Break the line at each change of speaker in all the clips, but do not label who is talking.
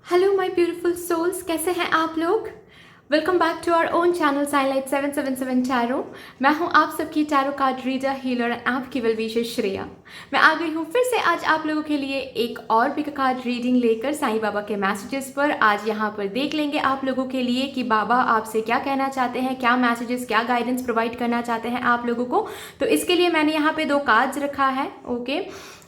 Hello my beautiful souls, कैसे हैं आप लोग। Welcome back to our own channel signlight 777 tarot. मैं हूं आप सबकी tarot card reader, healer and आपकी वेल विशर श्रेया। मैं आ गई हूं फिर से आज आप लोगों के लिए एक और पिक कार्ड रीडिंग लेकर साईं बाबा के मैसेजेस पर। आज यहां पर देख लेंगे आप लोगों के लिए कि बाबा आपसे क्या कहना चाहते हैं, क्या मैसेजेस, क्या गाइडेंस प्रोवाइड करना चाहते हैं आप लोगों को। तो इसके लिए मैंने यहाँ पे 2 कार्ड्स रखा है। Okay,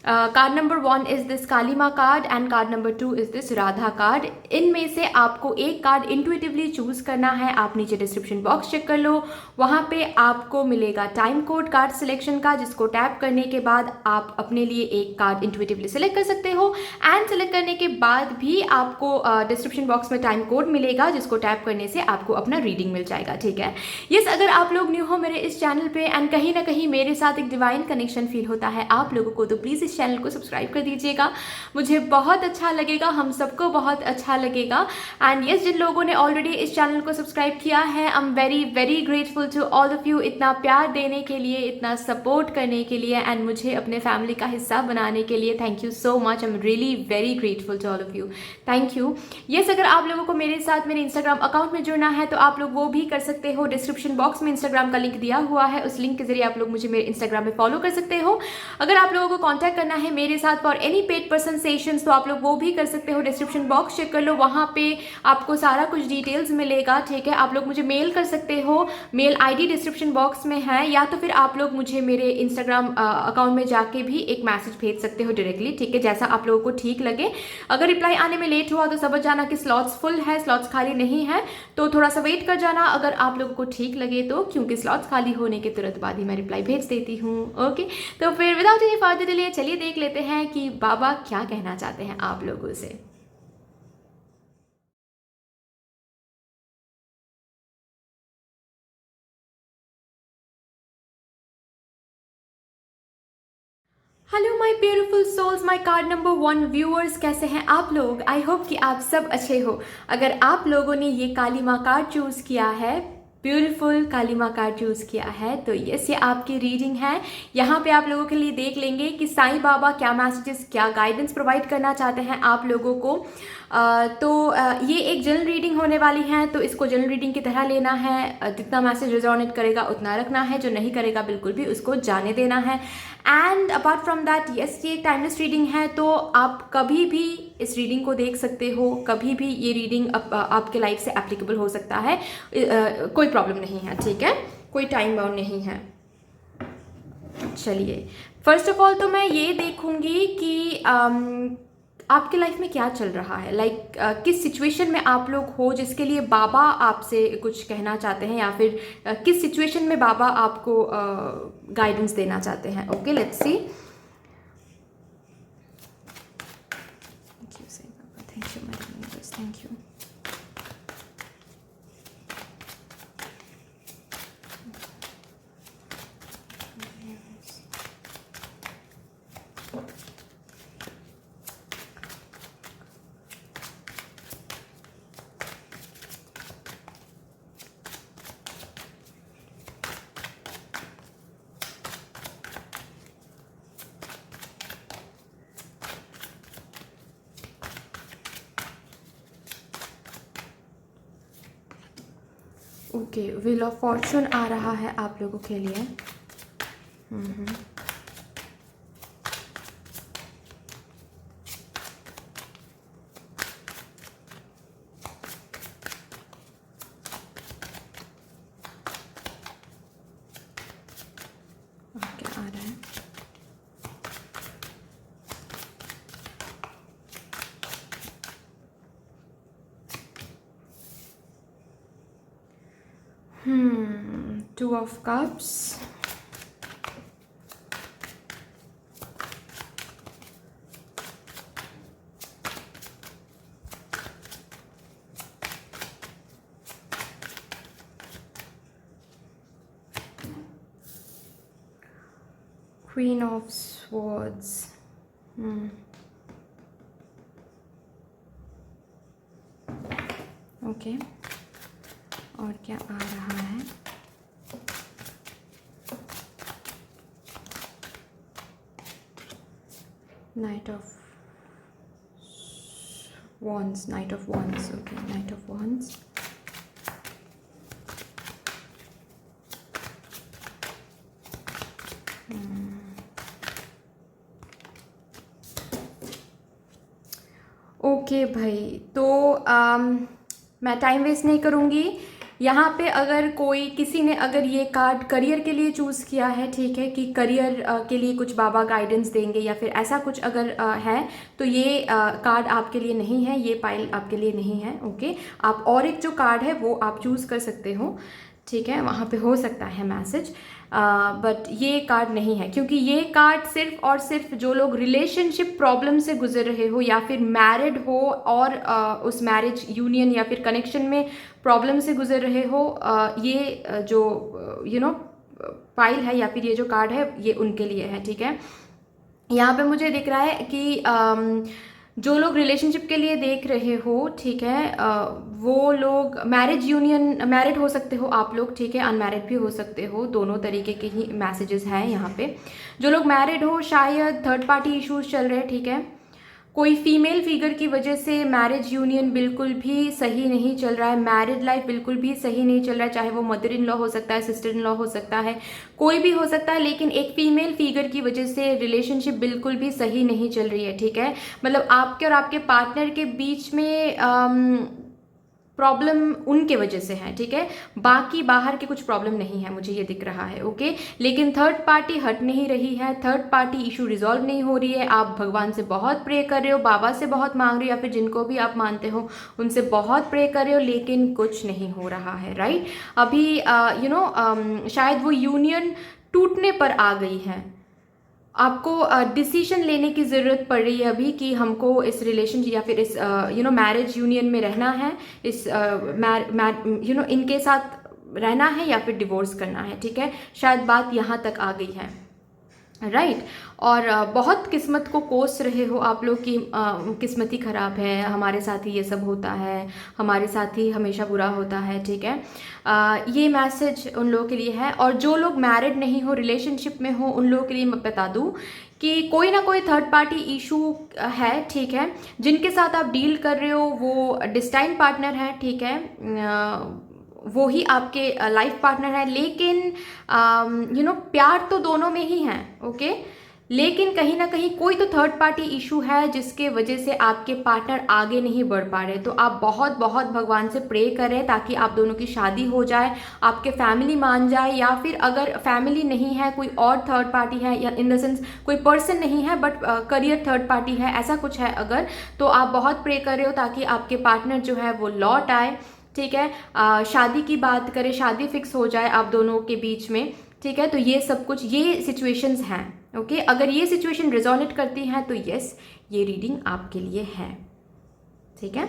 card number 1 is this Kali Maa card and card number 2 is this Radha card. इनमें से आपको एक कार्ड इंट्यूटिवली चूज करना है। आप नीचे डिस्क्रिप्शन बॉक्स चेक कर लो, वहां पे आपको मिलेगा टाइम कोड कार्ड सिलेक्शन का, जिसको टैप करने के बाद आप अपने लिए एक कार्ड इंट्यूटिवली सिलेक्ट कर सकते हो। एंड सेलेक्ट करने के बाद भी आपको डिस्क्रिप्शन बॉक्स में टाइम कोड मिलेगा, जिसको टैप करने से आपको अपना रीडिंग मिल जाएगा। ठीक है, यस, अगर आप लोग न्यू हो मेरे इस चैनल पे एंड कहीं ना कहीं मेरे साथ एक डिवाइन कनेक्शन फील होता है आप लोगों को, तो प्लीज़ इस चैनल को सब्सक्राइब कर दीजिएगा। मुझे बहुत अच्छा लगेगा, हम सबको बहुत अच्छा लगेगा। एंड यस, जिन लोगों ने ऑलरेडी इस चैनल को सब्सक्राइब किया है, I am very very grateful to all of you, इतना प्यार देने के लिए, इतना सपोर्ट करने के लिए एंड मुझे अपने फैमिली का हिस्सा बनाने के लिए। Thank you so much, I am really very grateful to all of you. Thank you. Yes, अगर आप लोगों को मेरे साथ मेरे इंस्टाग्राम अकाउंट में जुड़ना है तो आप लोग वो भी कर सकते हो। डिस्क्रिप्शन बॉक्स में इंस्टाग्राम का लिंक दिया हुआ है, उस लिंक के जरिए आप लोग मुझे मेरे इंस्टाग्राम में फॉलो कर सकते हो। अगर आप लोगों को कांटेक्ट करना है मेरे साथ for any paid person sessions तो आप लोग वो भी कर सकते हो। डिस्क्रिप्शन बॉक्स चेक कर लो, वहां पे आपको सारा कुछ डिटेल्स मिलेगा। ठीक है, आप लोग मुझे मेल कर सकते हो, मेल आईडी डिस्क्रिप्शन बॉक्स में है, या तो फिर आप लोग मुझे मेरे इंस्टाग्राम अकाउंट में जाके भी एक मैसेज भेज सकते हो डायरेक्टली। ठीक है, जैसा आप लोगों को ठीक लगे। अगर रिप्लाई आने में लेट हुआ तो समझ जाना कि स्लॉट्स फुल है, स्लॉट्स खाली नहीं है, तो थोड़ा सा वेट कर जाना अगर आप लोगों को ठीक लगे तो, क्योंकि स्लॉट्स खाली होने के तुरंत बाद ही मैं रिप्लाई भेज देती हूँ। ओके, तो फिर विदाउट एनी फर्दर डिले चलिए देख लेते हैं कि बाबा क्या कहना चाहते हैं आप लोगों से। Hello my beautiful souls, my card number 1 viewers, कैसे हैं आप लोग। आई होप कि आप सब अच्छे हो। अगर आप लोगों ने ये काली माँ कार्ड चूज किया है, ब्यूटीफुल काली माँ कार्ड चूज किया है, तो यस, ये आपकी रीडिंग है। यहाँ पे आप लोगों के लिए देख लेंगे कि साईं बाबा क्या मैसेजेस, क्या गाइडेंस प्रोवाइड करना चाहते हैं आप लोगों को। ये एक जनरल रीडिंग होने वाली है, तो इसको जनरल रीडिंग की तरह लेना है। जितना मैसेज रिजोनेट करेगा उतना रखना है, जो नहीं करेगा बिल्कुल भी उसको जाने देना है। And apart from that, yes, ये एक टाइमलेस रीडिंग है, तो आप कभी भी इस रीडिंग को देख सकते हो, कभी भी ये रीडिंग आपके लाइफ से एप्लीकेबल हो सकता है। कोई प्रॉब्लम नहीं है। ठीक है, कोई टाइम बाउंड नहीं है। चलिए, फर्स्ट ऑफ ऑल तो मैं ये देखूंगी कि आपके लाइफ में क्या चल रहा है। किस सिचुएशन में आप लोग हो जिसके लिए बाबा आपसे कुछ कहना चाहते हैं, या फिर किस सिचुएशन में बाबा आपको गाइडेंस देना चाहते हैं। Okay, let's see. Thank you my universe, thank you. Okay, wheel of fortune आ रहा है आप लोगों के लिए। ओके, आ रहा है। Two of Cups, Queen of Swords, okay, और क्या आ रहा है। Night of wands, night of wands, okay, night of wands. Okay भाई, तो मैं टाइम वेस्ट नहीं करूँगी यहाँ पे। अगर कोई किसी ने अगर ये कार्ड करियर के लिए चूज़ किया है, ठीक है, कि करियर के लिए कुछ बाबा गाइडेंस देंगे या फिर ऐसा कुछ अगर है, तो ये कार्ड आपके लिए नहीं है, ये पाइल आपके लिए नहीं है। ओके, आप और एक जो कार्ड है वो आप चूज़ कर सकते हो, ठीक है, वहाँ पे हो सकता है मैसेज, बट ये कार्ड नहीं है, क्योंकि ये कार्ड सिर्फ और सिर्फ जो लोग रिलेशनशिप प्रॉब्लम से गुजर रहे हो या फिर मैरिड हो और उस मैरिज यूनियन या फिर कनेक्शन में प्रॉब्लम से गुजर रहे हो, ये जो फाइल है या फिर ये जो कार्ड है ये उनके लिए है, ठीक है। यहाँ पे मुझे दिख रहा है कि जो लोग रिलेशनशिप के लिए देख रहे हो, ठीक है, वो लोग मैरिज यूनियन, मैरिड हो सकते हो आप लोग, ठीक है, अनमैरिड भी हो सकते हो, दोनों तरीके के ही मैसेजेस हैं यहाँ पे। जो लोग मैरिड हो, शायद थर्ड पार्टी इश्यूज चल रहे हैं, ठीक है, कोई फीमेल फिगर की वजह से मैरिज यूनियन बिल्कुल भी सही नहीं चल रहा है, मैरिड लाइफ बिल्कुल भी सही नहीं चल रहा है, चाहे वो मदर इन लॉ हो सकता है, सिस्टर इन लॉ हो सकता है, कोई भी हो सकता है, लेकिन एक फीमेल फिगर की वजह से रिलेशनशिप बिल्कुल भी सही नहीं चल रही है, ठीक है। मतलब आपके और आपके पार्टनर के बीच में प्रॉब्लम उनके वजह से है, ठीक है, बाकी बाहर के कुछ प्रॉब्लम नहीं है, मुझे ये दिख रहा है। ओके, लेकिन थर्ड पार्टी हट नहीं रही है, थर्ड पार्टी इशू रिजॉल्व नहीं हो रही है। आप भगवान से बहुत प्रे कर रहे हो, बाबा से बहुत मांग रहे हो, या फिर जिनको भी आप मानते हो उनसे बहुत प्रे कर रहे हो, लेकिन कुछ नहीं हो रहा है, राइट। अभी शायद वो यूनियन टूटने पर आ गई है, आपको डिसीजन लेने की ज़रूरत पड़ रही है अभी कि हमको इस रिलेशन या फिर इस मैरिज यूनियन में रहना है, इस इनके साथ रहना है या फिर डिवोर्स करना है, ठीक है, शायद बात यहाँ तक आ गई है, राइट। और बहुत किस्मत को कोस रहे हो आप लोग की, किस्मत ही ख़राब है, हमारे साथ ही ये सब होता है, हमारे साथ ही हमेशा बुरा होता है, ठीक है। ये मैसेज उन लोगों के लिए है। और जो लोग मैरिड नहीं हो, रिलेशनशिप में हो, उन लोगों के लिए मैं बता दूं कि कोई ना कोई थर्ड पार्टी इशू है, ठीक है, जिनके साथ आप डील कर रहे हो वो डिस्टाइन पार्टनर है, ठीक है, वो ही आपके लाइफ पार्टनर है, लेकिन प्यार तो दोनों में ही है, ओके, लेकिन कहीं ना कहीं कोई तो थर्ड पार्टी इशू है जिसके वजह से आपके पार्टनर आगे नहीं बढ़ पा रहे। तो आप बहुत बहुत भगवान से प्रे करें ताकि आप दोनों की शादी हो जाए, आपके फैमिली मान जाए, या फिर अगर फैमिली नहीं है, कोई और थर्ड पार्टी है, या इन द सेंस कोई पर्सन नहीं है बट करियर थर्ड पार्टी है, ऐसा कुछ है अगर, तो आप बहुत प्रे कर रहे हो ताकि आपके पार्टनर जो है वो लौट आए, ठीक है, शादी की बात करें, शादी फिक्स हो जाए आप दोनों के बीच में, ठीक है। तो ये सब कुछ, ये सिचुएशंस हैं, ओके। अगर ये सिचुएशन रिजोनेट करती हैं तो यस, ये रीडिंग आपके लिए है, ठीक है।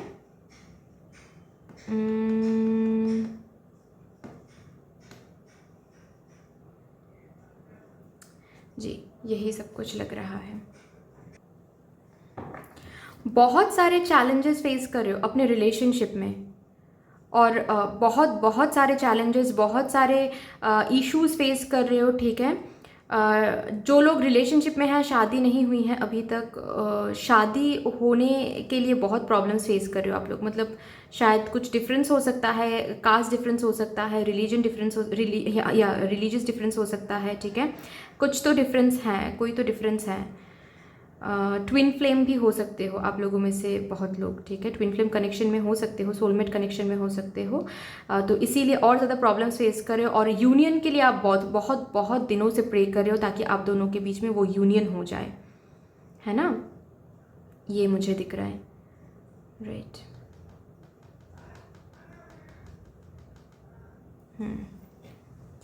जी, यही सब कुछ लग रहा है। बहुत सारे चैलेंजेस फेस कर रहे हो अपने रिलेशनशिप में, और बहुत बहुत सारे चैलेंजेस, बहुत सारे इश्यूज फेस कर रहे हो, ठीक है। जो लोग रिलेशनशिप में हैं, शादी नहीं हुई है अभी तक, शादी होने के लिए बहुत प्रॉब्लम्स फेस कर रहे हो आप लोग। मतलब शायद कुछ डिफरेंस हो सकता है, कास्ट डिफरेंस हो सकता है, रिलीजन डिफरेंस या रिलीजियस डिफरेंस हो सकता है, ठीक है, कुछ तो डिफरेंस है, कोई तो डिफरेंस है। ट्विन फ्लेम भी हो सकते हो आप लोगों में से बहुत लोग, ठीक है, ट्विन फ्लेम कनेक्शन में हो सकते हो, सोलमेट कनेक्शन में हो सकते हो, तो इसीलिए और ज़्यादा प्रॉब्लम्स फेस कर रहे हो। और यूनियन के लिए आप बहुत बहुत बहुत दिनों से प्रे कर रहे हो ताकि आप दोनों के बीच में वो यूनियन हो जाए, है ना, ये मुझे दिख रहा है, राइट।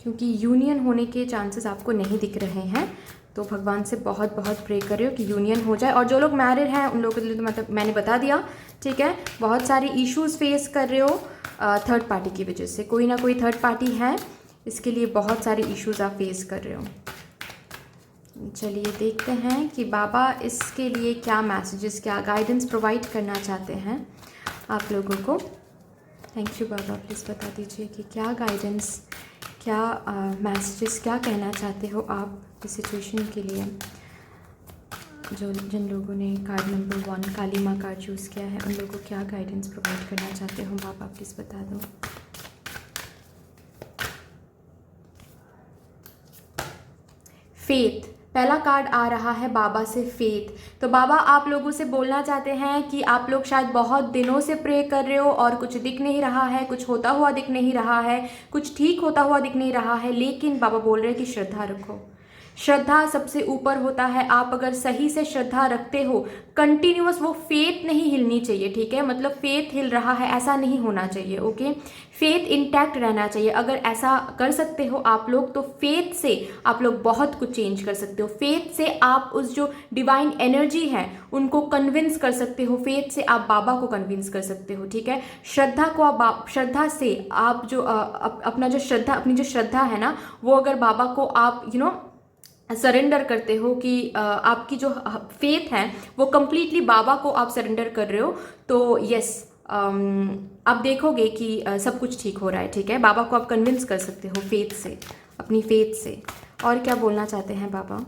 क्योंकि यूनियन होने के चांसेस आपको नहीं दिख रहे हैं, तो भगवान से बहुत बहुत प्रे कर रहे हो कि यूनियन हो जाए। और जो लोग मैरिड हैं उन लोगों के लिए तो मतलब मैंने बता दिया, ठीक है, बहुत सारी इश्यूज फेस कर रहे हो थर्ड पार्टी की वजह से, कोई ना कोई थर्ड पार्टी है, इसके लिए बहुत सारे इश्यूज आप फेस कर रहे हो। चलिए देखते हैं कि बाबा इसके लिए क्या मैसेजेस, क्या गाइडेंस प्रोवाइड करना चाहते हैं आप लोगों को। थैंक यू बाबा, प्लीज़ बता दीजिए कि क्या गाइडेंस, क्या मैसेजेस, क्या कहना चाहते हो आप इस सिचुएशन के लिए। जो जिन लोगों ने कार्ड नंबर 1 काली माँ कार्ड चूज़ किया है, उन लोगों को क्या गाइडेंस प्रोवाइड करना चाहते हो बाबा, प्लीज़ बता दो। फेथ, पहला कार्ड आ रहा है बाबा से फेथ। तो बाबा आप लोगों से बोलना चाहते हैं कि आप लोग शायद बहुत दिनों से प्रे कर रहे हो और कुछ दिख नहीं रहा है, कुछ होता हुआ दिख नहीं रहा है, कुछ ठीक होता हुआ दिख नहीं रहा है, लेकिन बाबा बोल रहे हैं कि श्रद्धा रखो। श्रद्धा सबसे ऊपर होता है। आप अगर सही से श्रद्धा रखते हो, कंटिन्यूअस, वो फेथ नहीं हिलनी चाहिए, ठीक है, मतलब फेथ हिल रहा है ऐसा नहीं होना चाहिए, ओके। फेथ इंटैक्ट रहना चाहिए। अगर ऐसा कर सकते हो आप लोग, तो फेथ से आप लोग बहुत कुछ चेंज कर सकते हो। फेथ से आप उस जो डिवाइन एनर्जी है उनको कन्विंस कर सकते हो। फेथ से आप बाबा को कन्विंस कर सकते हो, ठीक है। श्रद्धा को आप, श्रद्धा से आप जो अपना जो श्रद्धा, अपनी जो श्रद्धा है ना, वो अगर बाबा को आप सरेंडर करते हो कि आपकी जो फेथ है वो कंप्लीटली बाबा को आप सरेंडर कर रहे हो, तो यस, आप देखोगे कि सब कुछ ठीक हो रहा है, ठीक है। बाबा को आप कन्विंस कर सकते हो फेथ से, अपनी फेथ से। और क्या बोलना चाहते हैं बाबा?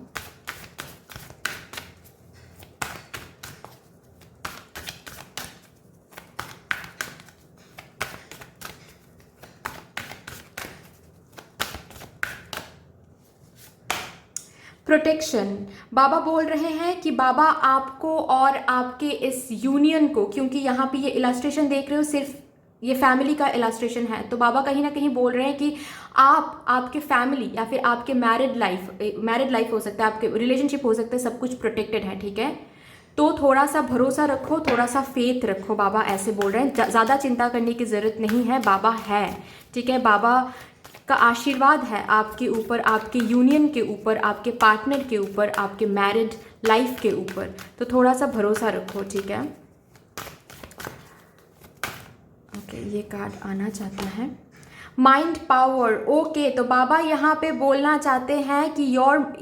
प्रोटेक्शन, बाबा बोल रहे हैं कि बाबा आपको और आपके इस यूनियन को, क्योंकि यहाँ पे ये इलास्ट्रेशन देख रहे हो, सिर्फ ये फैमिली का इलास्ट्रेशन है, तो बाबा कहीं ना कहीं बोल रहे हैं कि आप, आपके फैमिली या फिर आपके मैरिड लाइफ हो सकता है, आपके रिलेशनशिप हो सकता है, सब कुछ प्रोटेक्टेड है, ठीक है। तो थोड़ा सा भरोसा रखो, थोड़ा सा फेथ रखो, बाबा ऐसे बोल रहे हैं। ज़्यादा चिंता करने की ज़रूरत नहीं है, बाबा है, ठीक है। बाबा का आशीर्वाद है आपके ऊपर, आपके यूनियन के ऊपर, आपके पार्टनर के ऊपर, आपके मैरिड लाइफ के ऊपर, तो थोड़ा सा भरोसा रखो, ठीक है। ओके, ये कार्ड आना चाहता है माइंड पावर। ओके, तो बाबा यहाँ पे बोलना चाहते हैं कि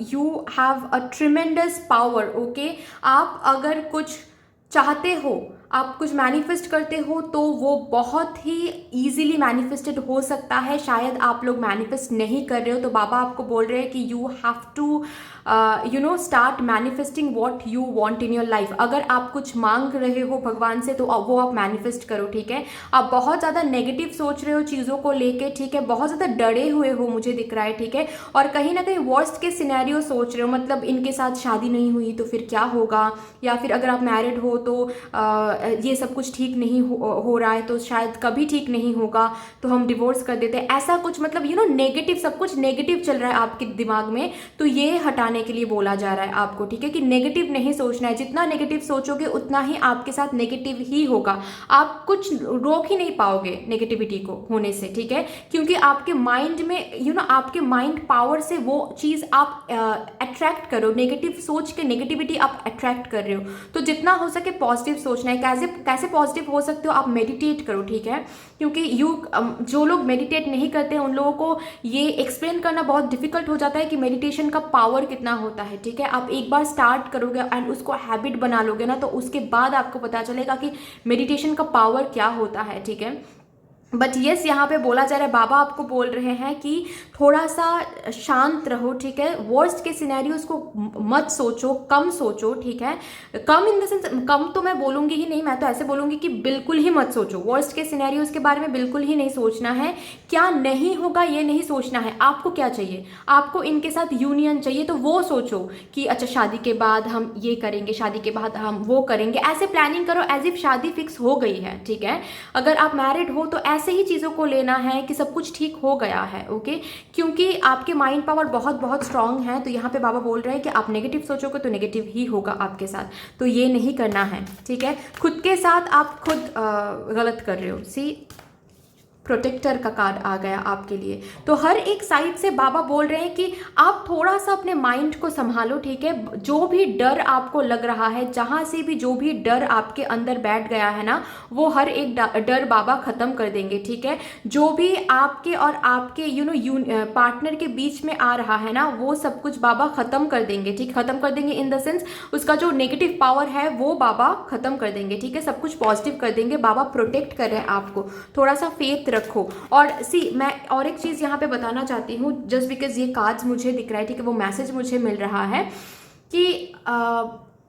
you have a tremendous power, okay. आप अगर कुछ चाहते हो, आप कुछ मैनिफेस्ट करते हो, तो वो बहुत ही ईजिली मैनिफेस्टेड हो सकता है। शायद आप लोग मैनिफेस्ट नहीं कर रहे हो, तो बाबा आपको बोल रहे हैं कि you have to start manifesting what you want in your life. अगर आप कुछ मांग रहे हो भगवान से, तो वो आप मैनिफेस्ट करो, ठीक है। आप बहुत ज़्यादा नेगेटिव सोच रहे हो चीज़ों को लेके, ठीक है, बहुत ज़्यादा डरे हुए हो, मुझे दिख रहा है, ठीक है। और कहीं ना कहीं वर्स्ट के सिनेरियो सोच रहे हो, मतलब इनके साथ शादी नहीं हुई तो फिर क्या होगा, या फिर अगर आप मैरिड हो तो ये सब कुछ ठीक नहीं हो रहा है, तो शायद कभी ठीक नहीं होगा, तो हम डिवोर्स कर देते हैं, ऐसा कुछ, मतलब नेगेटिव, सब कुछ नेगेटिव चल रहा है आपके दिमाग में। तो ये हटाने के लिए बोला जा रहा है आपको, ठीक है, कि नेगेटिव नहीं सोचना है। जितना नेगेटिव सोचोगे उतना ही आपके साथ नेगेटिव ही होगा। आप कुछ रोक ही नहीं पाओगे नेगेटिविटी को होने से, ठीक है, क्योंकि आपके माइंड में आपके माइंड पावर से वो चीज़ आप अट्रैक्ट करो। नेगेटिव सोच के नेगेटिविटी आप अट्रैक्ट कर रहे हो, तो जितना हो सके पॉजिटिव सोचना है। कैसे पॉजिटिव हो सकते हो? आप मेडिटेट करो, ठीक है, क्योंकि जो लोग मेडिटेट नहीं करते उन लोगों को ये एक्सप्लेन करना बहुत डिफिकल्ट हो जाता है कि मेडिटेशन का पावर कितना होता है, ठीक है। आप एक बार स्टार्ट करोगे एंड उसको हैबिट बना लोगे ना, तो उसके बाद आपको पता चलेगा कि मेडिटेशन का पावर क्या होता है, ठीक है। बट यस, यहाँ पे बोला जा रहा है, बाबा आपको बोल रहे हैं कि थोड़ा सा शांत रहो, ठीक है। वर्स्ट के सिनेरियोज को मत सोचो, कम सोचो, ठीक है। कम इन द सेंस, कम तो मैं बोलूँगी ही नहीं, मैं तो ऐसे बोलूँगी कि बिल्कुल ही मत सोचो। वर्स्ट के सिनेरियोज के बारे में बिल्कुल ही नहीं सोचना है। क्या नहीं होगा ये नहीं सोचना है। आपको क्या चाहिए? आपको इनके साथ यूनियन चाहिए, तो वो सोचो कि अच्छा शादी के बाद हम ये करेंगे, शादी के बाद हम वो करेंगे। ऐसे प्लानिंग करो एज इफ शादी फिक्स हो गई है, ठीक है। अगर आप मैरिड हो तो ऐसे ही चीज़ों को लेना है कि सब कुछ ठीक हो गया है, ओके, क्योंकि आपके माइंड पावर बहुत बहुत स्ट्रांग है। तो यहाँ पे बाबा बोल रहे हैं कि आप नेगेटिव सोचोगे तो नेगेटिव ही होगा आपके साथ, तो ये नहीं करना है, ठीक है। खुद के साथ आप खुद गलत कर रहे हो। सी, प्रोटेक्टर का कार्ड आ गया आपके लिए। तो हर एक साइड से बाबा बोल रहे हैं कि आप थोड़ा सा अपने माइंड को संभालो, ठीक है। जो भी डर आपको लग रहा है, जहाँ से भी जो भी डर आपके अंदर बैठ गया है ना, वो हर एक डर बाबा खत्म कर देंगे, ठीक है। जो भी आपके और आपके पार्टनर के बीच में आ रहा है ना, वो सब कुछ बाबा खत्म कर देंगे, ठीक, खत्म कर देंगे इन द सेंस उसका जो नेगेटिव पावर है वो बाबा खत्म कर देंगे, ठीक है। सब कुछ पॉजिटिव कर देंगे। बाबा प्रोटेक्ट कर रहे हैं आपको, थोड़ा सा फेथ रखो। और मैं और एक चीज़ यहाँ पे बताना चाहती हूँ, जस्ट बिकॉज ये कार्ड्स मुझे दिख रहा है, ठीक है, वो मैसेज मुझे मिल रहा है कि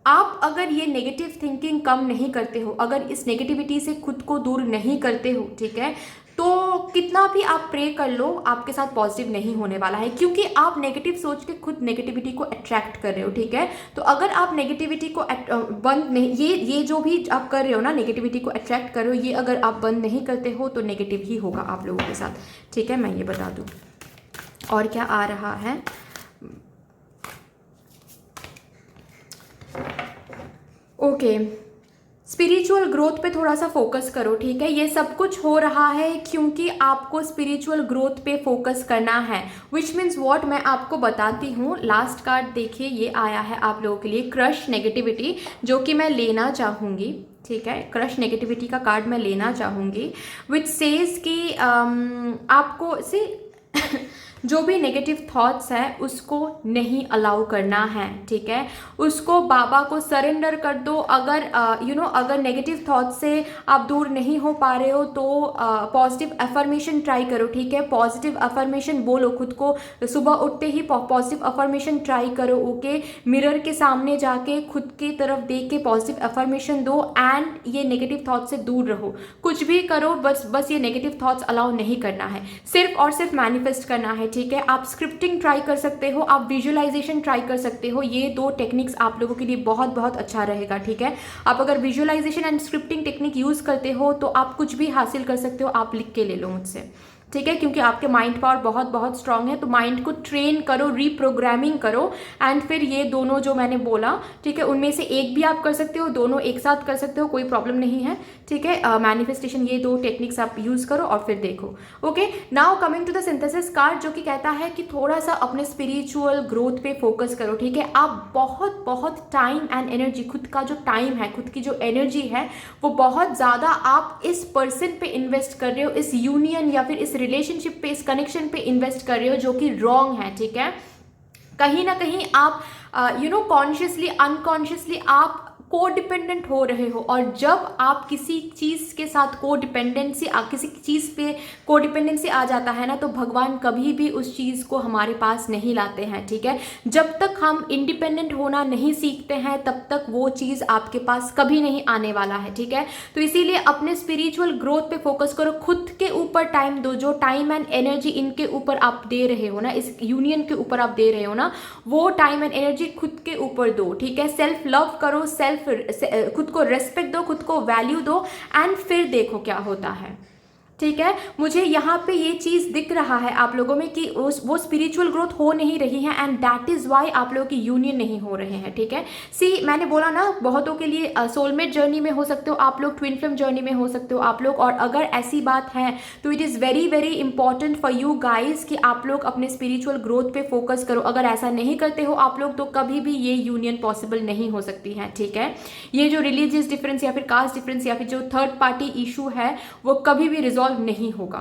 आप अगर ये नेगेटिव थिंकिंग कम नहीं करते हो, अगर इस नेगेटिविटी से खुद को दूर नहीं करते हो, ठीक है, तो कितना भी आप प्रे कर लो आपके साथ पॉजिटिव नहीं होने वाला है, क्योंकि आप नेगेटिव सोच के खुद नेगेटिविटी को अट्रैक्ट कर रहे हो, ठीक है। तो अगर आप नेगेटिविटी को बंद नहीं, ये जो भी आप कर रहे हो ना, नेगेटिविटी को अट्रैक्ट कर रहे हो, ये अगर आप बंद नहीं करते हो तो नेगेटिव ही होगा आप लोगों के साथ, ठीक है। मैं ये बता दूँ और क्या आ रहा है। ओके, स्पिरिचुअल ग्रोथ पे थोड़ा सा फोकस करो, ठीक है। ये सब कुछ हो रहा है क्योंकि आपको स्पिरिचुअल ग्रोथ पे फोकस करना है, विच मीन्स वॉट, मैं आपको बताती हूँ। लास्ट कार्ड देखिए, ये आया है आप लोगों के लिए, क्रश नेगेटिविटी, जो कि मैं लेना चाहूँगी, ठीक है। क्रश नेगेटिविटी का कार्ड मैं लेना चाहूँगी, विच सेज कि आपको से जो भी नेगेटिव थॉट्स है उसको नहीं अलाउ करना है, ठीक है। उसको बाबा को सरेंडर कर दो। अगर अगर नेगेटिव थॉट्स से आप दूर नहीं हो पा रहे हो तो पॉजिटिव अफर्मेशन ट्राई करो, ठीक है। पॉजिटिव अफर्मेशन बोलो खुद को, सुबह उठते ही पॉजिटिव अफर्मेशन ट्राई करो, ओके। मिरर के सामने जाके खुद की तरफ देख के पॉजिटिव अफर्मेशन दो एंड ये नेगेटिव थॉट्स से दूर रहो। कुछ भी करो, बस ये नेगेटिव थॉट्स अलाउ नहीं करना है, सिर्फ और सिर्फ मैनिफेस्ट करना है, ठीक है। आप स्क्रिप्टिंग ट्राई कर सकते हो, आप विजुअलाइजेशन ट्राई कर सकते हो, ये दो टेक्निक्स आप लोगों के लिए बहुत बहुत अच्छा रहेगा, ठीक है। आप अगर visualisation and scripting technique use करते हो तो आप कुछ भी हासिल कर सकते हो। आप लिख के ले लो मुझसे, ठीक है, क्योंकि आपके माइंड पावर बहुत बहुत स्ट्रांग है। तो माइंड को ट्रेन करो, रीप्रोग्रामिंग करो एंड फिर ये दोनों जो मैंने बोला, ठीक है, उनमें से एक भी आप कर सकते हो, दोनों एक साथ कर सकते हो, कोई प्रॉब्लम नहीं है, ठीक है। मैनिफेस्टेशन, ये दो टेक्निक्स आप यूज करो और फिर देखो, okay. Now coming to the synthesis card, जो कि कहता है कि थोड़ा सा अपने स्पिरिचुअल ग्रोथ पे फोकस करो, ठीक है। आप बहुत बहुत टाइम एंड एनर्जी, खुद का जो टाइम है, खुद की जो एनर्जी है, वो बहुत ज़्यादा आप इस पर्सन पे इन्वेस्ट कर रहे हो, इस यूनियन या फिर इस रिलेशनशिप पे, इस कनेक्शन पे इन्वेस्ट कर रहे हो, जो कि रॉन्ग है, ठीक है। कहीं ना कहीं आप कॉन्शियसली अनकॉन्शियसली आप को डिपेंडेंट हो रहे हो, और जब आप किसी चीज़ के साथ किसी चीज़ पे को डिपेंडेंसी आ जाता है ना, तो भगवान कभी भी उस चीज़ को हमारे पास नहीं लाते हैं, ठीक है। जब तक हम इंडिपेंडेंट होना नहीं सीखते हैं तब तक वो चीज़ आपके पास कभी नहीं आने वाला है, ठीक है। तो इसीलिए अपने स्पिरिचुअल ग्रोथ पे फोकस करो, खुद के ऊपर टाइम दो, जो टाइम एंड एनर्जी इनके ऊपर आप दे रहे हो ना, इस यूनियन के ऊपर आप दे रहे हो ना, वो टाइम एंड एनर्जी खुद के ऊपर दो, ठीक है। सेल्फ लव करो, खुद को रेस्पेक्ट दो, खुद को वैल्यू दो एंड फिर देखो क्या होता है, ठीक है। मुझे यहाँ पे ये चीज़ दिख रहा है आप लोगों में कि वो स्पिरिचुअल ग्रोथ हो नहीं रही है एंड दैट इज़ वाई आप लोगों की यूनियन नहीं हो रहे हैं, ठीक है। सी, मैंने बोला ना, बहुतों के लिए सोलमेट जर्नी में हो सकते हो आप लोग, ट्विन फ्लेम जर्नी में हो सकते हो आप लोग, और अगर ऐसी बात है तो it is very very important for you guys कि आप लोग अपने स्पिरिचुअल ग्रोथ पे फोकस करो। अगर ऐसा नहीं करते हो आप लोग तो कभी भी ये यूनियन पॉसिबल नहीं हो सकती है, ठीक है। ये जो रिलीजियस डिफरेंस या फिर कास्ट डिफरेंस या फिर जो थर्ड पार्टी इशू है वो कभी भी रिजॉल्व नहीं होगा,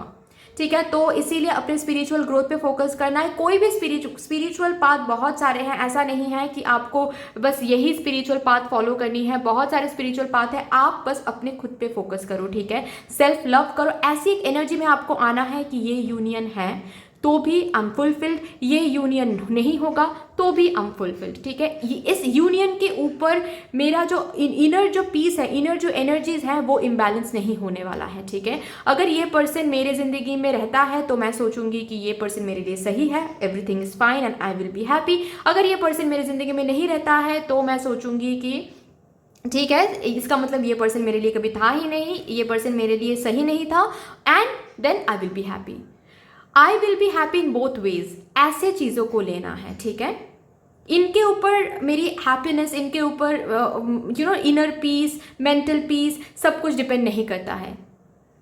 ठीक है। तो इसीलिए अपने स्पिरिचुअल ग्रोथ पे फोकस करना है। कोई भी स्पिरिचुअल पाथ बहुत सारे हैं, ऐसा नहीं है कि आपको बस यही स्पिरिचुअल पाथ फॉलो करनी है, बहुत सारे स्पिरिचुअल पाथ है, आप बस अपने खुद पे फोकस करो, ठीक है। सेल्फ लव करो, ऐसी एक एनर्जी में आपको आना है कि ये यूनियन है तो भी अनफुलफिल्ड, ये यूनियन नहीं होगा तो भी अनफुलफिल्ड, ठीक है। इस यूनियन के ऊपर मेरा जो इनर जो पीस है, इनर जो एनर्जीज है वो इम्बैलेंस नहीं होने वाला है, ठीक है। अगर ये पर्सन मेरे जिंदगी में रहता है तो मैं सोचूंगी कि ये पर्सन मेरे लिए सही है, everything is fine and I will be happy. अगर ये पर्सन मेरे जिंदगी में नहीं रहता है तो मैं सोचूंगी कि ठीक है, इसका मतलब ये पर्सन मेरे लिए कभी था ही नहीं, ये पर्सन मेरे लिए सही नहीं था, and then I will be happy. I will be happy in both ways, ऐसे चीज़ों को लेना है, ठीक है। इनके ऊपर मेरी हैप्पीनेस, इनके ऊपर इनर पीस, मेंटल पीस सब कुछ डिपेंड नहीं करता है।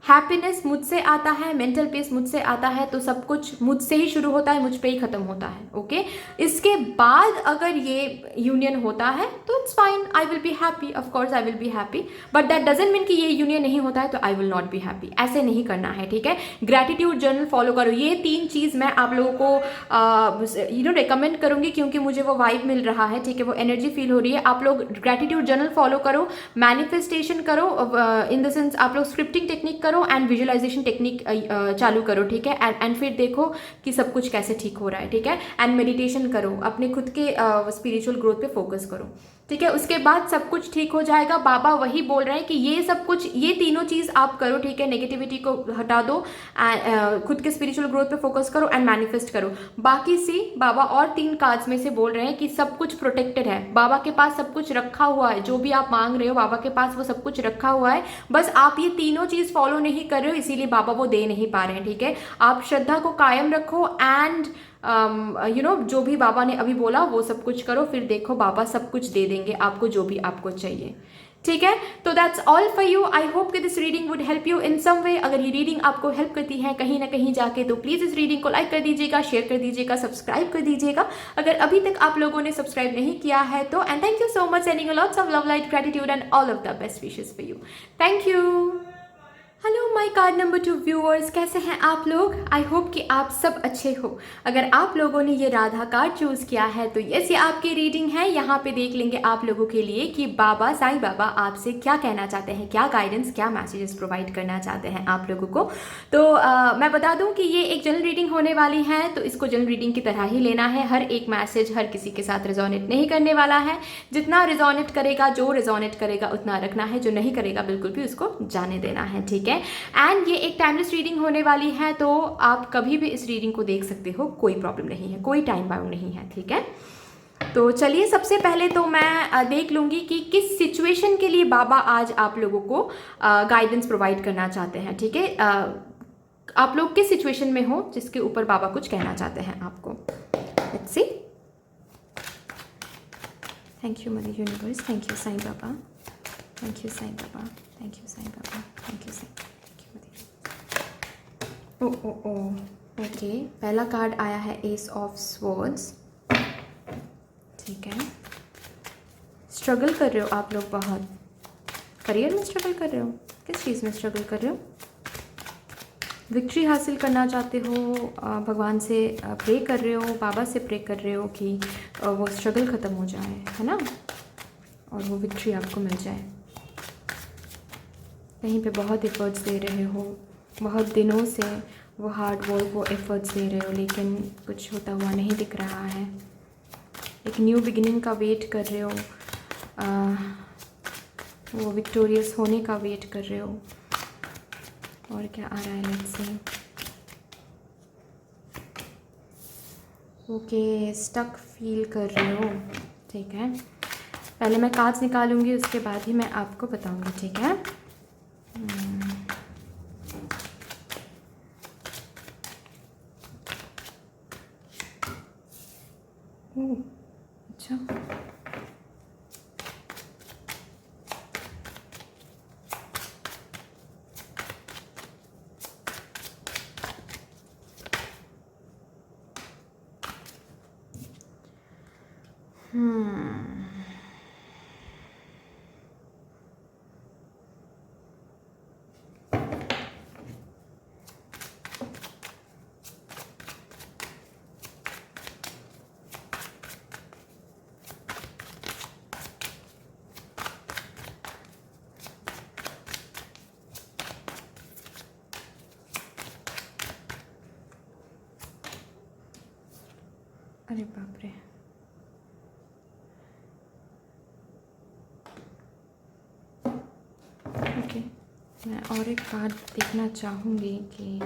हैप्पीनेस मुझसे आता है, मेंटल पीस मुझसे आता है, तो सब कुछ मुझसे ही शुरू होता है, मुझ पे ही खत्म होता है, ओके। इसके बाद अगर ये यूनियन होता है तो it's fine, I will be happy, of course I will be happy, but that doesn't mean कि ये यूनियन नहीं होता है तो I will not be happy, ऐसे नहीं करना है, ठीक है। ग्रैटिट्यूड जर्नल फॉलो करो, ये 3 चीज़ मैं आप लोगों को रिकमेंड करूंगी क्योंकि मुझे वो वाइब मिल रहा है, ठीक है, वो एनर्जी फील हो रही है। आप लोग ग्रैटिट्यूड जर्नल फॉलो करो, मैनिफेस्टेशन करो, इन द सेंस आप लोग स्क्रिप्टिंग टेक्निक करो एंड विजुअलाइजेशन टेक्निक चालू करो, ठीक है। एंड फिर देखो कि सब कुछ कैसे ठीक हो रहा है, ठीक है। एंड मेडिटेशन करो, अपने खुद के स्पिरिचुअल ग्रोथ पे फोकस करो, ठीक है। उसके बाद सब कुछ ठीक हो जाएगा। बाबा वही बोल रहे हैं कि ये सब कुछ, ये तीनों चीज़ आप करो, ठीक है। नेगेटिविटी को हटा दो, खुद के स्पिरिचुअल ग्रोथ पे फोकस करो एंड मैनिफेस्ट करो। बाकी सी बाबा और 3 कार्ड्स में से बोल रहे हैं कि सब कुछ प्रोटेक्टेड है, बाबा के पास सब कुछ रखा हुआ है, जो भी आप मांग रहे हो बाबा के पास वो सब कुछ रखा हुआ है। बस आप ये तीनों चीज़ फॉलो नहीं कर रहे हो, इसीलिए बाबा वो दे नहीं पा रहे हैं, ठीक है। आप श्रद्धा को कायम रखो एंड जो भी बाबा ने अभी बोला वो सब कुछ करो, फिर देखो बाबा सब कुछ दे देंगे आपको, जो भी आपको चाहिए, ठीक है। तो that's all for you. I hope कि this reading would help you in some way. अगर ये रीडिंग आपको हेल्प करती है कहीं ना कहीं जाके, तो प्लीज़ इस रीडिंग को लाइक कर दीजिएगा, शेयर कर दीजिएगा, सब्सक्राइब कर दीजिएगा अगर अभी तक आप लोगों ने सब्सक्राइब नहीं किया है तो। And thank you so much, sending lots of love, light, gratitude and all of the best wishes for you. Thank you. Hello my card number 2 viewers, कैसे हैं आप लोग? आई होप कि आप सब अच्छे हो। अगर आप लोगों ने ये राधा कार्ड चूज़ किया है तो यस, ये आपकी रीडिंग है। यहाँ पे देख लेंगे आप लोगों के लिए कि बाबा साईं बाबा आपसे क्या कहना चाहते हैं, क्या गाइडेंस, क्या मैसेजेस प्रोवाइड करना चाहते हैं आप लोगों को। तो मैं बता दूं कि ये एक जनरल रीडिंग होने वाली है, तो इसको जनरल रीडिंग की तरह ही लेना है। हर एक मैसेज हर किसी के साथ रिजोनेट नहीं करने वाला है। जितना रिजोनेट करेगा, जो रिजोनेट करेगा उतना रखना है, जो नहीं करेगा बिल्कुल भी उसको जाने देना है, ठीक है। एंड ये एक टाइमलेस रीडिंग होने वाली है, तो आप कभी भी इस रीडिंग को देख सकते हो, कोई प्रॉब्लम नहीं है, कोई टाइम बाउंड नहीं है, ठीक है। तो चलिए, सबसे पहले तो मैं देख लूँगी कि किस सिचुएशन के लिए बाबा आज आप लोगों को गाइडेंस प्रोवाइड करना चाहते हैं, ठीक है। आप लोग किस सिचुएशन में हो जिसके ऊपर बाबा कुछ कहना चाहते हैं आपको। Let's see. Thank you mother universe, thank you Sai Baba, thank you Sai Baba, thank you Sai Baba, thank you Sai, thank you mother. Oh oh oh okay, पहला कार्ड आया है एस ऑफ स्वॉर्ड्स, ठीक है। स्ट्रगल कर रहे हो आप लोग बहुत, करियर में स्ट्रगल कर रहे हो, किस चीज़ में स्ट्रगल कर रहे हो? विक्ट्री हासिल करना चाहते हो, भगवान से प्रे कर रहे हो, बाबा से प्रे कर रहे हो कि वो स्ट्रगल ख़त्म हो जाए, है ना, और वो विक्ट्री आपको मिल जाए। कहीं पे बहुत एफर्ट्स दे रहे हो, बहुत दिनों से वो हार्ड वर्क, वो एफर्ट्स दे रहे हो, लेकिन कुछ होता हुआ नहीं दिख रहा है। एक न्यू बिगिनिंग का वेट कर रहे हो, वो विक्टोरियस होने का वेट कर रहे हो। और क्या आ रहा है, let's see. Okay, stuck feel कर रहे हो, ठीक है। पहले मैं कार्ड्स निकालूंगी, उसके बाद ही मैं आपको बताऊंगी, ठीक है। अच्छा, अरे बाप रे, ओके। मैं और एक कार्ड देखना चाहूँगी कि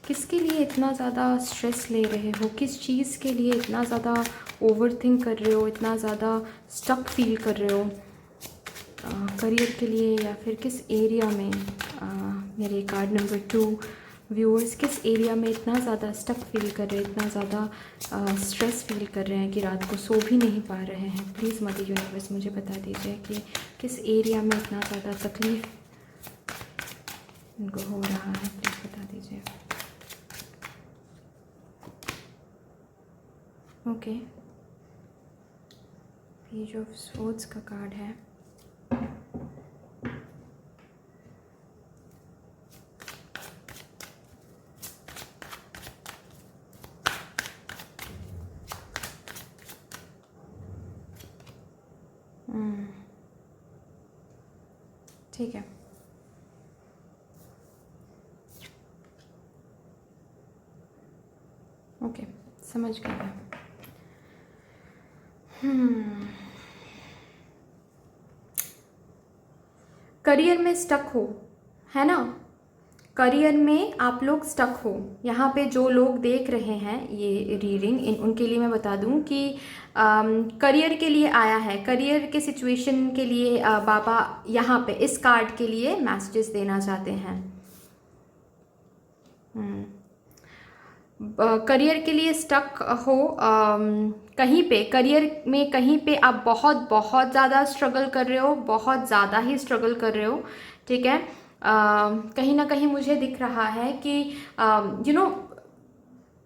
किसके लिए इतना ज़्यादा स्ट्रेस ले रहे हो, किस चीज़ के लिए इतना ज़्यादा ओवर थिंक कर रहे हो, इतना ज़्यादा स्टक फील कर रहे हो, करियर के लिए या फिर किस एरिया में। मेरे कार्ड नंबर 2 व्यूअर्स किस एरिया में इतना ज़्यादा स्टक फील कर रहे हैं, इतना ज़्यादा स्ट्रेस फील कर रहे हैं कि रात को सो भी नहीं पा रहे हैं। प्लीज़ मदर यूनिवर्स मुझे बता दीजिए कि किस एरिया में इतना ज़्यादा तकलीफ़ इनको हो रहा है, प्लीज़ बता दीजिए। ओके, पेज ऑफ स्वॉर्ड्स का कार्ड है। ठीक है, ओके, समझ गया मैं। करियर में स्टक हो, है ना, करियर में आप लोग स्टक हो। यहाँ पे जो लोग देख रहे हैं ये रीडिंग, उनके लिए मैं बता दूं कि करियर के लिए आया है, करियर के सिचुएशन के लिए बाबा यहाँ पे इस कार्ड के लिए मैसेजेस देना चाहते हैं। करियर के लिए स्टक हो, कहीं पे करियर में कहीं पे आप बहुत बहुत ज़्यादा स्ट्रगल कर रहे हो, बहुत ज़्यादा ही स्ट्रगल कर रहे हो, ठीक है। कहीं ना कहीं मुझे दिख रहा है कि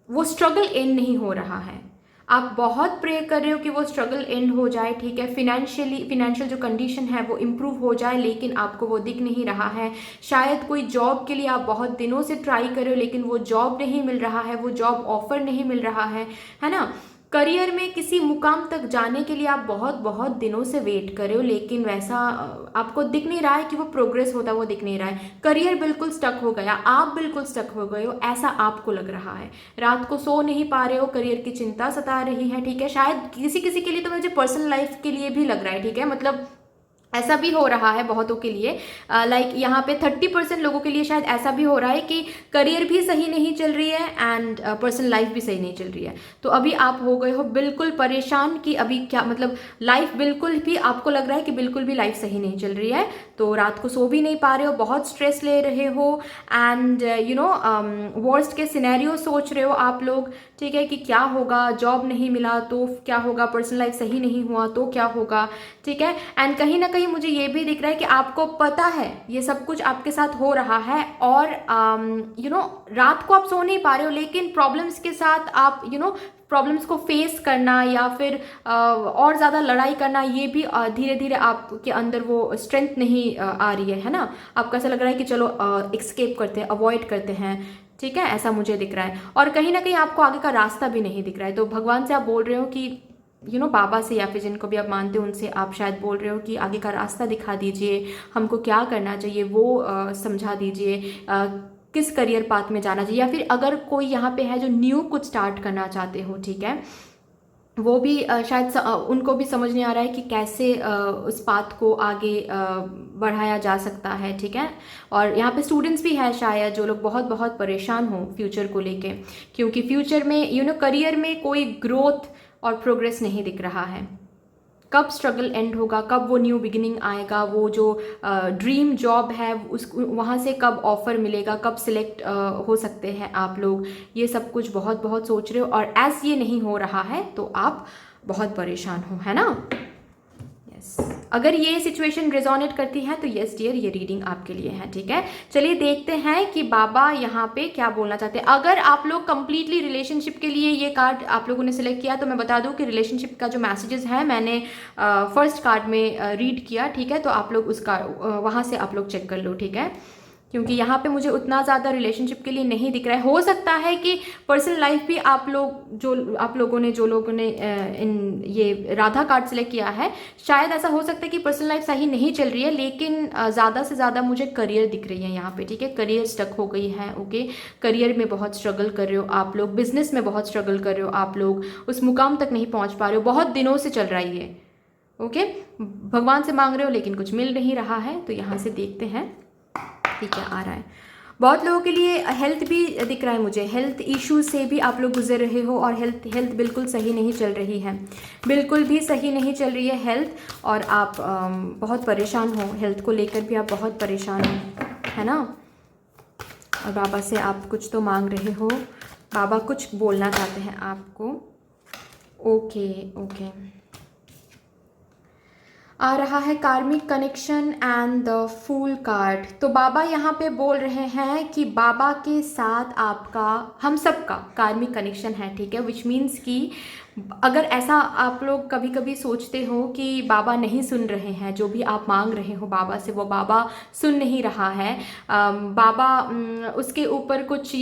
वो स्ट्रगल एंड नहीं हो रहा है। आप बहुत प्रे कर रहे हो कि वो स्ट्रगल एंड हो जाए, ठीक है, फिनेंशियल जो कंडीशन है वो इम्प्रूव हो जाए, लेकिन आपको वो दिख नहीं रहा है। शायद कोई जॉब के लिए आप बहुत दिनों से ट्राई कर रहे हो, लेकिन वो जॉब नहीं मिल रहा है, वो जॉब ऑफर नहीं मिल रहा है ना। करियर में किसी मुकाम तक जाने के लिए आप बहुत बहुत दिनों से वेट कर रहे हो, लेकिन वैसा आपको दिख नहीं रहा है कि वो प्रोग्रेस होता, वो दिख नहीं रहा है। करियर बिल्कुल स्टक हो गया, आप बिल्कुल स्टक हो गए हो, ऐसा आपको लग रहा है। रात को सो नहीं पा रहे हो, करियर की चिंता सता रही है, ठीक है। शायद किसी किसी के लिए तो मुझे पर्सनल लाइफ के लिए भी लग रहा है, ठीक है, मतलब ऐसा भी हो रहा है बहुतों के लिए। लाइक यहाँ पे 30% लोगों के लिए शायद ऐसा भी हो रहा है कि करियर भी सही नहीं चल रही है एंड पर्सनल लाइफ भी सही नहीं चल रही है। तो अभी आप हो गए हो बिल्कुल परेशान कि अभी क्या, मतलब लाइफ बिल्कुल भी आपको लग रहा है कि बिल्कुल भी लाइफ सही नहीं चल रही है। तो रात को सो भी नहीं पा रहे हो, बहुत स्ट्रेस ले रहे हो एंड वर्स्ट के सिनेरियो सोच रहे हो आप लोग, ठीक है, कि क्या होगा, जॉब नहीं मिला तो क्या होगा, पर्सनल लाइफ सही नहीं हुआ तो क्या होगा, ठीक है। एंड कहीं ना कहीं मुझे ये भी दिख रहा है कि आपको पता है ये सब कुछ आपके साथ हो रहा है और रात को आप सो नहीं पा रहे हो, लेकिन प्रॉब्लम्स के साथ आप प्रॉब्लम्स को फेस करना या फिर और ज़्यादा लड़ाई करना, ये भी धीरे धीरे आपके अंदर वो स्ट्रेंथ नहीं आ रही है ना। आपको ऐसा लग रहा है कि चलो एक्सकेप करते हैं, अवॉइड करते हैं, ठीक है, ऐसा मुझे दिख रहा है। और कहीं ना कहीं आपको आगे का रास्ता भी नहीं दिख रहा है। तो भगवान से आप बोल रहे हो कि बाबा से या फिर जिनको भी आप मानते हो उनसे आप शायद बोल रहे हो कि आगे का रास्ता दिखा दीजिए, हमको क्या करना चाहिए वो समझा दीजिए, किस करियर पाथ में जाना चाहिए, या फिर अगर कोई यहाँ पे है जो न्यू कुछ स्टार्ट करना चाहते हो, ठीक है, वो भी शायद उनको भी समझ नहीं आ रहा है कि कैसे उस पाथ को आगे बढ़ाया जा सकता है, ठीक है। और यहाँ पे स्टूडेंट्स भी है शायद जो लोग बहुत बहुत परेशान हो फ्यूचर को लेके, क्योंकि फ्यूचर में करियर में कोई ग्रोथ और प्रोग्रेस नहीं दिख रहा है। कब स्ट्रगल एंड होगा, कब वो न्यू बिगिनिंग आएगा, वो जो ड्रीम जॉब है उस वहाँ से कब ऑफर मिलेगा, कब सिलेक्ट हो सकते हैं आप लोग, ये सब कुछ बहुत बहुत सोच रहे हो। और एज ये नहीं हो रहा है तो आप बहुत परेशान हो, है ना। यस, अगर ये सिचुएशन रेजोनेट करती है तो यस डियर, ये रीडिंग आपके लिए है, ठीक है। चलिए देखते हैं कि बाबा यहाँ पे क्या बोलना चाहते हैं। अगर आप लोग कंप्लीटली रिलेशनशिप के लिए ये कार्ड आप लोगों ने सिलेक्ट किया तो मैं बता दूं कि रिलेशनशिप का जो मैसेजेस है मैंने फर्स्ट कार्ड में रीड किया, ठीक है। तो आप लोग उसका वहाँ से आप लोग चेक कर लो, ठीक है, क्योंकि यहाँ पे मुझे उतना ज़्यादा रिलेशनशिप के लिए नहीं दिख रहा है। हो सकता है कि पर्सनल लाइफ भी आप लोगों ने इन ये राधा कार्ड सेलेक्ट किया है, शायद ऐसा हो सकता है कि पर्सनल लाइफ सही नहीं चल रही है, लेकिन ज़्यादा से ज़्यादा मुझे करियर दिख रही है यहाँ पे, ठीक है। करियर स्टक हो गई है, ओके, करियर में बहुत स्ट्रगल कर रहे हो आप लोग, बिजनेस में बहुत स्ट्रगल कर रहे हो आप लोग, उस मुकाम तक नहीं पहुँच पा रहे हो, बहुत दिनों से चल रहा है ये, ओके। भगवान से मांग रहे हो लेकिन कुछ मिल नहीं रहा है। तो यहाँ से देखते हैं ठीक है, आ रहा है। बहुत लोगों के लिए हेल्थ भी दिख रहा है मुझे, हेल्थ इश्यूज से भी आप लोग गुजर रहे हो और हेल्थ बिल्कुल सही नहीं चल रही है, बिल्कुल भी सही नहीं चल रही है हेल्थ, और आप बहुत परेशान हो, हेल्थ को लेकर भी आप बहुत परेशान हो, है ना। और बाबा से आप कुछ तो मांग रहे हो, बाबा कुछ बोलना चाहते हैं आपको, ओके ओके। आ रहा है karmic connection and the fool card. तो बाबा यहाँ पे बोल रहे हैं कि बाबा के साथ आपका, हम सबका कार्मिक कनेक्शन है, ठीक है, विच मीन्स कि अगर ऐसा आप लोग कभी कभी सोचते हो कि बाबा नहीं सुन रहे हैं, जो भी आप मांग रहे हो बाबा से वो बाबा सुन नहीं रहा है, बाबा उसके ऊपर कुछ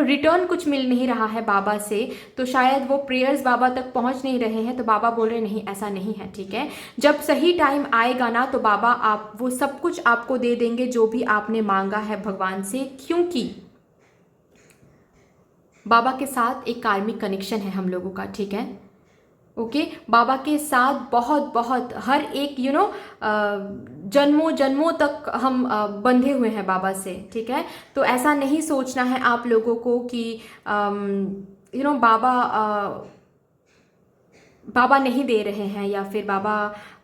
रिटर्न कुछ मिल नहीं रहा है बाबा से, तो शायद वो प्रेयर्स बाबा तक पहुंच नहीं रहे हैं। तो बाबा बोल रहे नहीं, ऐसा नहीं है, ठीक है। जब सही टाइम आएगा ना तो बाबा आप वो सब कुछ आपको दे देंगे जो भी आपने मांगा है भगवान से, क्योंकि बाबा के साथ एक कार्मिक कनेक्शन है हम लोगों का, ठीक है। ओके बाबा के साथ बहुत बहुत हर एक जन्मों जन्मों तक हम बंधे हुए हैं बाबा से, ठीक है। तो ऐसा नहीं सोचना है आप लोगों को कि बाबा नहीं दे रहे हैं या फिर बाबा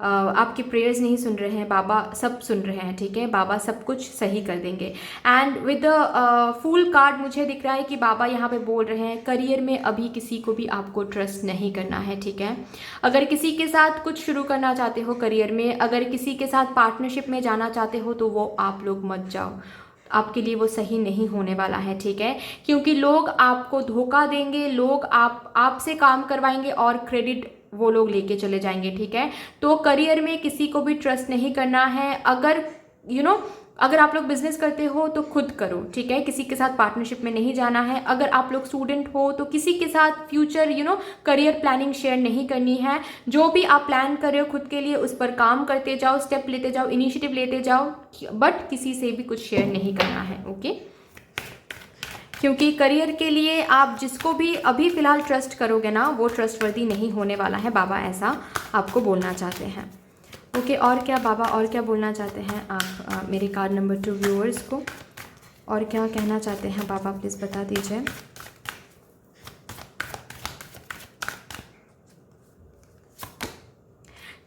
आपकी प्रेयर्स नहीं सुन रहे हैं। बाबा सब सुन रहे हैं, ठीक है। बाबा सब कुछ सही कर देंगे। And with the full card मुझे दिख रहा है कि बाबा यहाँ पे बोल रहे हैं करियर में अभी किसी को भी आपको ट्रस्ट नहीं करना है, ठीक है। अगर किसी के साथ कुछ शुरू करना चाहते हो करियर में, अगर किसी के साथ पार्टनरशिप में जाना चाहते हो तो वो आप लोग मत जाओ, आपके लिए वो सही नहीं होने वाला है, ठीक है। क्योंकि लोग आपको धोखा देंगे, लोग आपसे काम करवाएंगे और क्रेडिट वो लोग लेके चले जाएंगे, ठीक है। तो करियर में किसी को भी ट्रस्ट नहीं करना है। अगर अगर आप लोग बिजनेस करते हो तो खुद करो, ठीक है। किसी के साथ पार्टनरशिप में नहीं जाना है। अगर आप लोग स्टूडेंट हो तो किसी के साथ फ्यूचर करियर प्लानिंग शेयर नहीं करनी है। जो भी आप प्लान कर रहे हो खुद के लिए उस पर काम करते जाओ, स्टेप लेते जाओ, इनिशिएटिव लेते जाओ, बट किसी से भी कुछ शेयर नहीं करना है, ओके। क्योंकि करियर के लिए आप जिसको भी अभी फिलहाल ट्रस्ट करोगे ना वो ट्रस्टवर्दी नहीं होने वाला है, बाबा ऐसा आपको बोलना चाहते हैं, ओके। और क्या बाबा और क्या बोलना चाहते हैं आप मेरे कार्ड नंबर 2 व्यूअर्स को, और क्या कहना चाहते हैं बाबा, प्लीज़ बता दीजिए।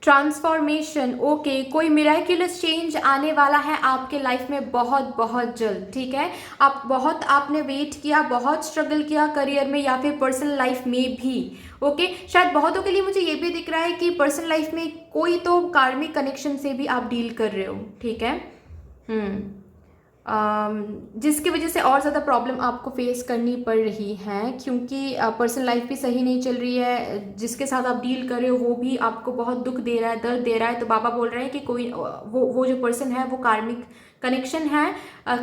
Transformation, okay. कोई मिराक्युलस चेंज आने वाला है आपके लाइफ में बहुत बहुत जल्द, ठीक है। आपने वेट किया, बहुत स्ट्रगल किया करियर में या फिर पर्सनल लाइफ में भी, ओके। शायद बहुतों के लिए मुझे ये भी दिख रहा है कि पर्सनल लाइफ में कोई तो कार्मिक कनेक्शन से भी आप डील कर रहे हो, ठीक है। जिसकी वजह से और ज़्यादा प्रॉब्लम आपको फेस करनी पड़ रही है, क्योंकि पर्सनल लाइफ भी सही नहीं चल रही है। जिसके साथ आप डील कर रहे हो वो भी आपको बहुत दुख दे रहा है, दर्द दे रहा है। तो बाबा बोल रहे हैं कि कोई वो जो पर्सन है वो कार्मिक कनेक्शन है,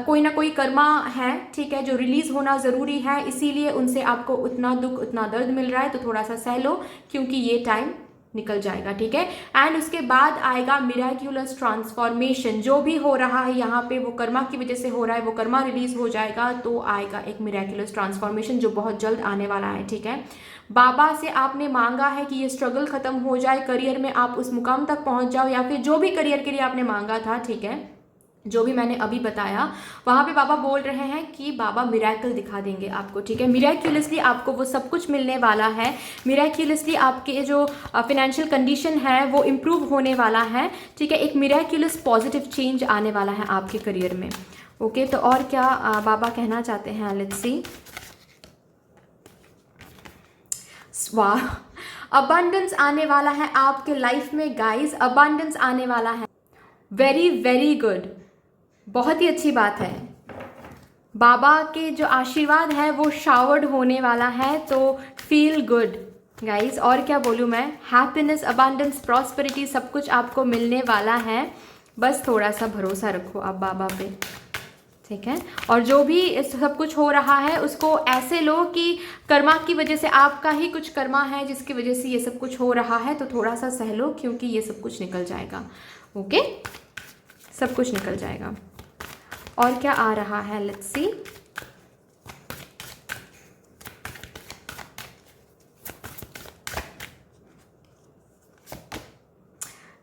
कोई ना कोई कर्मा है, ठीक है, जो रिलीज होना ज़रूरी है। इसीलिए उनसे आपको उतना दुख उतना दर्द मिल रहा है। तो थोड़ा सा सह लो क्योंकि ये टाइम निकल जाएगा, ठीक है। एंड उसके बाद आएगा मिराक्युलस ट्रांसफॉर्मेशन। जो भी हो रहा है यहाँ पे वो कर्मा की वजह से हो रहा है, वो कर्मा रिलीज हो जाएगा तो आएगा एक मिराक्युलस ट्रांसफॉर्मेशन जो बहुत जल्द आने वाला है, ठीक है। बाबा से आपने मांगा है कि ये स्ट्रगल खत्म हो जाए, करियर में आप उस मुकाम तक पहुंच जाओ, या फिर जो भी करियर के लिए आपने मांगा था, ठीक है, जो भी मैंने अभी बताया वहाँ पे बाबा बोल रहे हैं कि बाबा मिरेकल दिखा देंगे आपको, ठीक है। मिरेक्युलसली आपको वो सब कुछ मिलने वाला है। मिरेक्युलसली आपके जो फाइनेंशियल कंडीशन है वो इम्प्रूव होने वाला है, ठीक है। एक मिरेक्युलस पॉजिटिव चेंज आने वाला है आपके करियर में, ओके। तो और क्या बाबा कहना चाहते हैं, लेट्स सी। वाह, अबंडेंस आने वाला है आपके लाइफ में गाइस, अबंडेंस आने वाला है। वेरी वेरी गुड, बहुत ही अच्छी बात है। बाबा के जो आशीर्वाद है वो शावर्ड होने वाला है, तो फील गुड गाइस। और क्या बोलूँ मैं, हैप्पीनेस, अबंडेंस, प्रॉस्पेरिटी सब कुछ आपको मिलने वाला है। बस थोड़ा सा भरोसा रखो आप बाबा पे, ठीक है। और जो भी सब कुछ हो रहा है उसको ऐसे लो कि कर्मा की वजह से, आपका ही कुछ कर्मा है जिसकी वजह से ये सब कुछ हो रहा है। तो थोड़ा सा सह लो क्योंकि ये सब कुछ निकल जाएगा, ओके। सब कुछ निकल जाएगा। और क्या आ रहा है, लेट्स सी।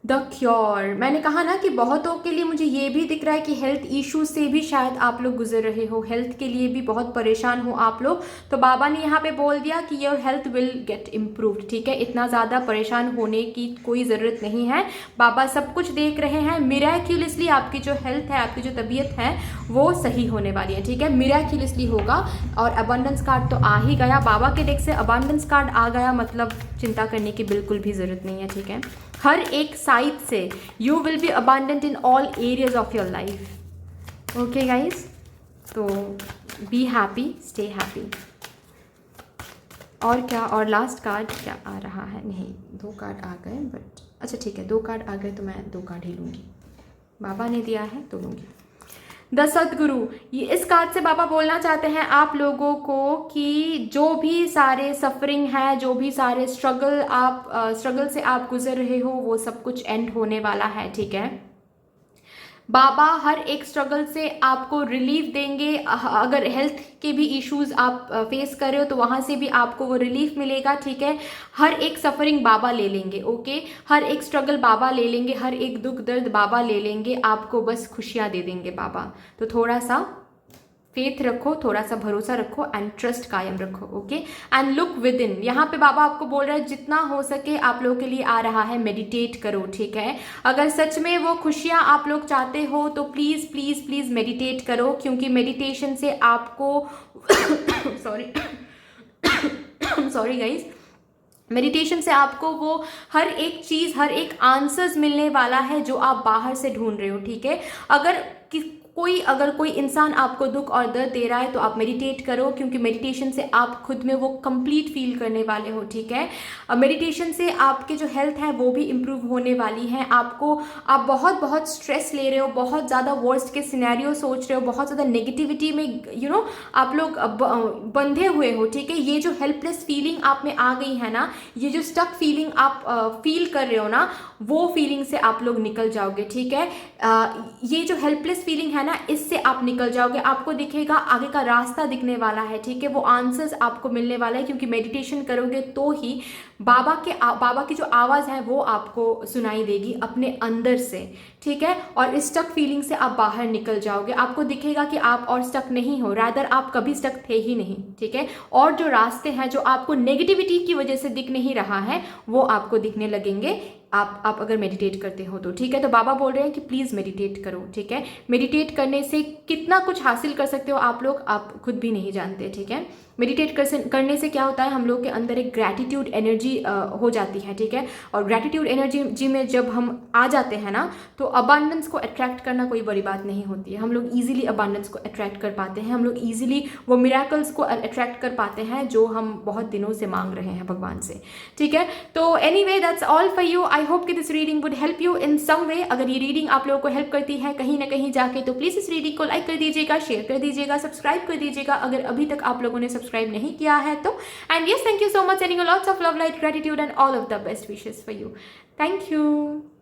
द क्योर, मैंने कहा ना कि बहुतों के लिए मुझे ये भी दिख रहा है कि हेल्थ इशू से भी शायद आप लोग गुजर रहे हो, हेल्थ के लिए भी बहुत परेशान हो आप लोग। तो बाबा ने यहाँ पे बोल दिया कि your health will get improved, ठीक है। इतना ज़्यादा परेशान होने की कोई ज़रूरत नहीं है, बाबा सब कुछ देख रहे हैं। मिराक्युलसली आपकी जो हेल्थ है, आपकी जो तबीयत है वो सही होने वाली है, ठीक है। मिराक्युलसली होगा। और अबंडेंस कार्ड तो आ ही गया, बाबा के डेक से अबंडेंस कार्ड आ गया, मतलब चिंता करने की बिल्कुल भी ज़रूरत नहीं है, ठीक है। हर एक साइड से you will be abundant in all areas of your life, okay guys. तो बी हैप्पी, स्टे हैप्पी। और क्या, और लास्ट कार्ड क्या आ रहा है, नहीं 2 कार्ड आ गए, बट अच्छा ठीक है 2 कार्ड आ गए तो मैं 2 कार्ड ही लूँगी, बाबा ने दिया है तो लूँगी। द सद्गुरु, ये इस कार्ड से बाबा बोलना चाहते हैं आप लोगों को कि जो भी सारे सफरिंग है, जो भी सारे स्ट्रगल से आप गुजर रहे हो वो सब कुछ एंड होने वाला है, ठीक है। बाबा हर एक स्ट्रगल से आपको रिलीफ देंगे। अगर हेल्थ के भी इश्यूज आप फेस कर रहे हो तो वहाँ से भी आपको वो रिलीफ मिलेगा, ठीक है। हर एक सफरिंग बाबा ले लेंगे, ओके। हर एक स्ट्रगल बाबा ले लेंगे, हर एक दुख दर्द बाबा ले लेंगे, आपको बस खुशियाँ दे देंगे बाबा। तो थोड़ा सा फेथ रखो, थोड़ा सा भरोसा रखो एंड ट्रस्ट कायम रखो, okay. And look with in, यहाँ पे बाबा आपको बोल रहे हैं जितना हो सके आप लोगों के लिए आ रहा है, मेडिटेट करो, ठीक है। अगर सच में वो खुशियाँ आप लोग चाहते हो तो प्लीज़ प्लीज़ प्लीज़ मेडिटेट करो, क्योंकि मेडिटेशन से आपको सॉरी सॉरी गाइज, मेडिटेशन से आपको वो हर एक चीज़, हर एक आंसर्स मिलने वाला है जो आप बाहर से ढूंढ रहे हो, ठीक है। अगर कोई इंसान आपको दुख और दर्द दे रहा है तो आप मेडिटेट करो, क्योंकि मेडिटेशन से आप खुद में वो कंप्लीट फील करने वाले हो, ठीक है। मेडिटेशन से आपके जो हेल्थ है वो भी इम्प्रूव होने वाली है। आप बहुत बहुत स्ट्रेस ले रहे हो, बहुत ज़्यादा वर्स्ट के सिनेरियो सोच रहे हो, बहुत ज़्यादा नेगेटिविटी में आप लोग बंधे हुए हो, ठीक है। ये जो हेल्पलेस फीलिंग आप में आ गई है ना, ये जो स्टक फीलिंग आप फील कर रहे हो ना, वो फीलिंग से आप लोग निकल जाओगे, ठीक है। ये जो हेल्पलेस फीलिंग है ना, इससे आप निकल जाओगे, आपको दिखेगा आगे का रास्ता दिखने वाला है, ठीक है। वो आंसर्स आपको मिलने वाला है, क्योंकि मेडिटेशन करोगे तो ही बाबा की जो आवाज़ है वो आपको सुनाई देगी अपने अंदर से, ठीक है। और इस स्टक फीलिंग से आप बाहर निकल जाओगे, आपको दिखेगा कि आप और स्टक नहीं हो, रादर आप कभी स्टक थे ही नहीं, ठीक है। और जो रास्ते हैं जो आपको नेगेटिविटी की वजह से दिख नहीं रहा है वो आपको दिखने लगेंगे, आप अगर मेडिटेट करते हो तो, ठीक है। तो बाबा बोल रहे हैं कि प्लीज़ मेडिटेट करो, ठीक है। मेडिटेट करने से कितना कुछ हासिल कर सकते हो आप लोग, आप खुद भी नहीं जानते, ठीक है। मेडिटेट करने से क्या होता है, हम लोग के अंदर एक ग्रैटिट्यूड एनर्जी हो जाती है, ठीक है। और ग्रैटिट्यूड एनर्जी में जब हम आ जाते हैं ना, तो अबांडेंस को अट्रैक्ट करना कोई बड़ी बात नहीं होती है। हम लोग ईजिली अबांडेंस को अट्रैक्ट कर पाते हैं, हम लोग ईजिली वो मिराकल्स को अट्रैक्ट कर पाते हैं जो हम बहुत दिनों से मांग रहे हैं भगवान से, ठीक है। तो anyway that's all for you. I hope कि this reading would help you in some way. अगर ये रीडिंग आप लोगों को हेल्प करती है कहीं ना कहीं जाके, तो प्लीज़ इस रीडिंग को लाइक कर दीजिएगा, शेयर कर दीजिएगा, सब्सक्राइब कर दीजिएगा अगर अभी तक आप लोगों ने सब्सक्राइब नहीं किया है तो। And yes, thank you so much, sending you lots of love, light, gratitude and all of the best wishes for you. Thank you.